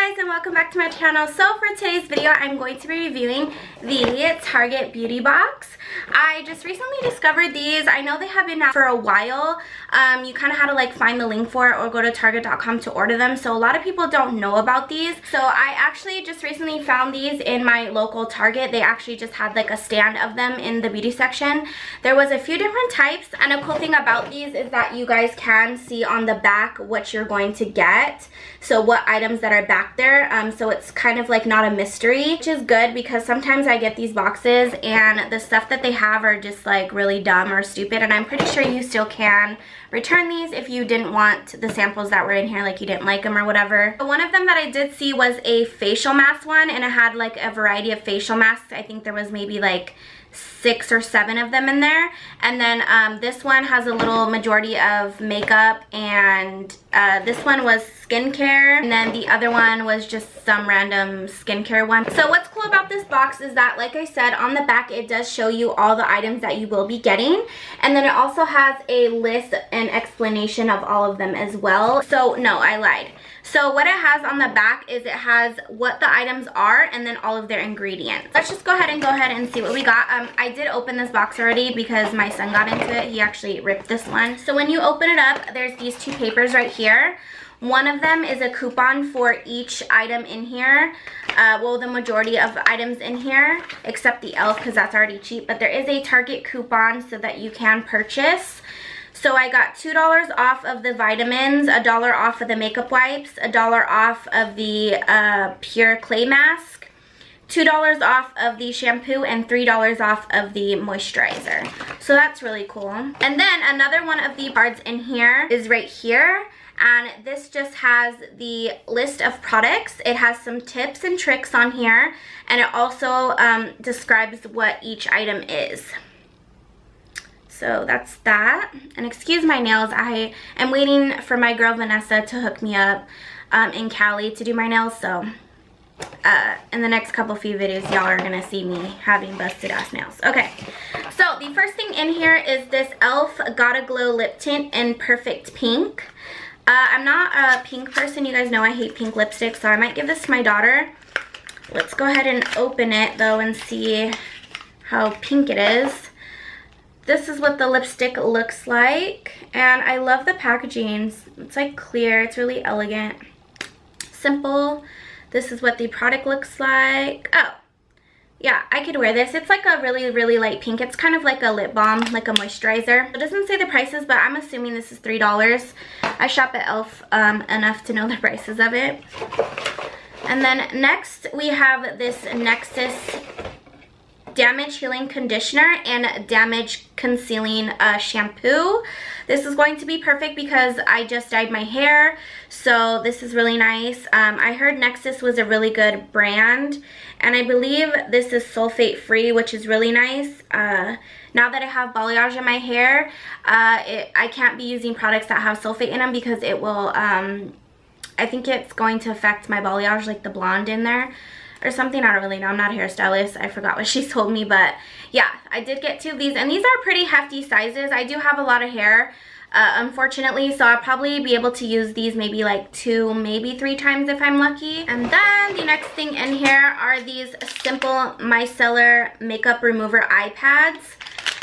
Hi guys, and welcome back to my channel. So for today's video, I'm going to be reviewing the Target Beauty Box. I just recently discovered these. I know they have been out for a while. You kind of had to like find the link for it or go to target.com to order them. So a lot of people don't know about these. So I actually just recently found these in my local Target. They actually just had like a stand of them in the beauty section. There was a few different types, and a cool thing about these is that you guys can see on the back what you're going to get. So what items that are back there, so it's kind of like not a mystery, which is good because sometimes I get these boxes and the stuff that they have are just like really dumb or stupid, and I'm pretty sure you still can return these if you didn't want the samples that were in here, like you didn't like them or whatever. But one of them that I did see was a facial mask one, and it had like a variety of facial masks. I think there was maybe like 6 or 7 of them in there. And then this one has a little majority of makeup, and this one was skincare, and then the other one was just some random skincare one. So what's cool about this box is that, like I said, on the back it does show you all the items that you will be getting, and then it also has a list and explanation of all of them as well. So no, I lied. So what it has on the back is it has what the items are and then all of their ingredients. Let's just go ahead and see what we got. I did open this box already because my son got into it. He actually ripped this one. So when you open it up, there's these 2 papers right here. One of them is a coupon for each item in here. Well, the majority of items in here, except the e.l.f. because that's already cheap. But there is a Target coupon so that you can purchase. So I got $2 off of the vitamins, $1 off of the makeup wipes, $1 off of the pure clay mask, $2 off of the shampoo, and $3 off of the moisturizer. So that's really cool. And then another one of the cards in here is right here. And this just has the list of products. It has some tips and tricks on here. And it also describes what each item is. So that's that. And excuse my nails. I am waiting for my girl Vanessa to hook me up in Cali to do my nails. So in the next few videos, y'all are going to see me having busted ass nails. Okay. So the first thing in here is this e.l.f. Gotta Glow Lip Tint in Perfect Pink. I'm not a pink person. You guys know I hate pink lipstick, so I might give this to my daughter. Let's go ahead and open it though and see how pink it is. This is what the lipstick looks like, and I love the packaging. It's like clear. It's really elegant. Simple. This is what the product looks like. Oh, yeah, I could wear this. It's like a really, really light pink. It's kind of like a lip balm, like a moisturizer. It doesn't say the prices, but I'm assuming this is $3. I shop at e.l.f. Enough to know the prices of it. And then next we have this Nexus Damage Healing Conditioner and Damage Concealing Shampoo. This is going to be perfect because I just dyed my hair, so this is really nice. I heard Nexus was a really good brand, and I believe this is sulfate free, which is really nice. Now that I have balayage in my hair, I can't be using products that have sulfate in them because it will, I think it's going to affect my balayage, like the blonde in there or something. I don't really know. I'm not a hairstylist. I forgot what she told me, but yeah, I did get 2 of these, and these are pretty hefty sizes. I do have a lot of hair, unfortunately, so I'll probably be able to use these maybe like 2, maybe 3 times if I'm lucky. And then the next thing in here are these simple micellar makeup remover eye pads.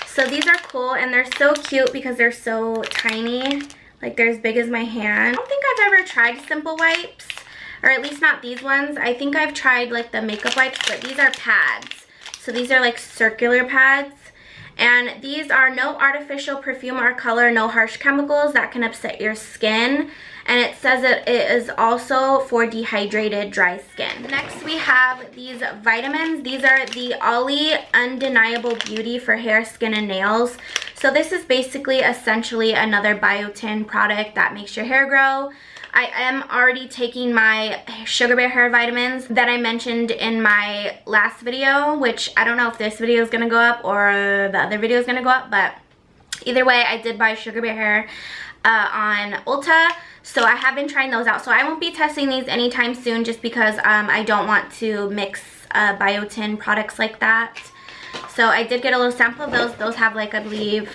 So these are cool, and they're so cute because they're so tiny. Like they're as big as my hand. I don't think I've ever tried Simple Wipes, or at least not these ones. I think I've tried like the makeup wipes, but these are pads. So these are like circular pads. And these are no artificial perfume or color, no harsh chemicals that can upset your skin. And it says that it is also for dehydrated, dry skin. Next we have these vitamins. These are the Ollie Undeniable Beauty for hair, skin, and nails. So this is basically essentially another biotin product that makes your hair grow. I am already taking my Sugar Bear hair vitamins that I mentioned in my last video, which I don't know if this video is going to go up or the other video is going to go up, but either way, I did buy Sugar Bear hair on Ulta, so I have been trying those out. So I won't be testing these anytime soon just because I don't want to mix biotin products like that. So I did get a little sample of those. Those have like, I believe,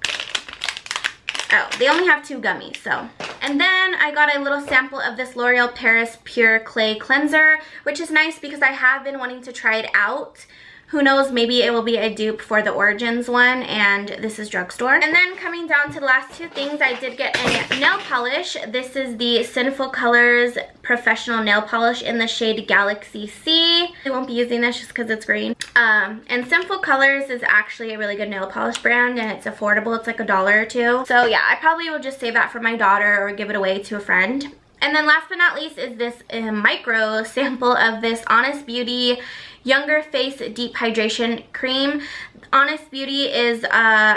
oh, they only have 2 gummies, so. And And then I got a little sample of this L'Oreal Paris Pure Clay Cleanser, which is nice because I have been wanting to try it out. Who knows, maybe it will be a dupe for the Origins one, and this is drugstore. And then coming down to the last two things, I did get a nail polish. This is the Sinful Colors Professional Nail Polish in the shade Galaxy C. I won't be using this just because it's green. And Sinful Colors is actually a really good nail polish brand, and it's affordable. It's like $1 or $2. So yeah, I probably will just save that for my daughter or give it away to a friend. And then last but not least is this micro sample of this Honest Beauty Younger Face Deep Hydration Cream. Honest Beauty is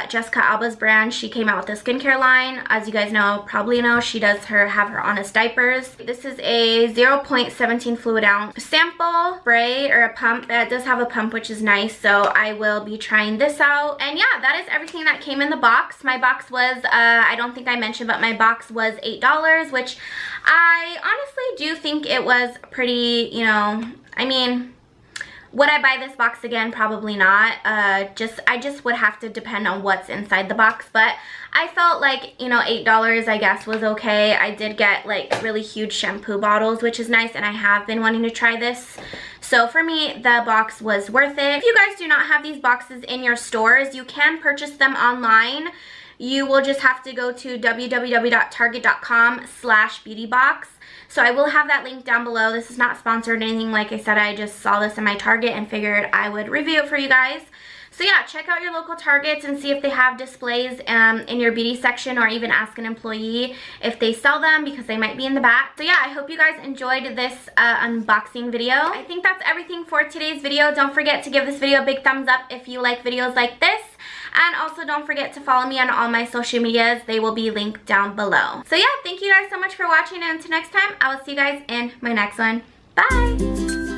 Jessica Alba's brand. She came out with a skincare line. As you guys know, probably know, she does have her Honest diapers. This is a 0.17 fluid ounce sample spray or a pump. It does have a pump, which is nice, so I will be trying this out. And yeah, that is everything that came in the box. My box was, I don't think I mentioned, but my box was $8, which I honestly do think it was pretty, you know, I mean, would I buy this box again? Probably not. I just would have to depend on what's inside the box, but I felt like, you know, $8 I guess was okay. I did get like really huge shampoo bottles, which is nice, and I have been wanting to try this. So for me, the box was worth it. If you guys do not have these boxes in your stores, you can purchase them online. You will just have to go to www.target.com/beautybox. So I will have that link down below. This is not sponsored or anything. Like I said, I just saw this in my Target and figured I would review it for you guys. So yeah, check out your local Targets and see if they have displays in your beauty section, or even ask an employee if they sell them, because they might be in the back. So yeah, I hope you guys enjoyed this unboxing video. I think that's everything for today's video. Don't forget to give this video a big thumbs up if you like videos like this. And also don't forget to follow me on all my social medias. They will be linked down below. So yeah, thank you guys so much for watching, and until next time, I will see you guys in my next one. Bye!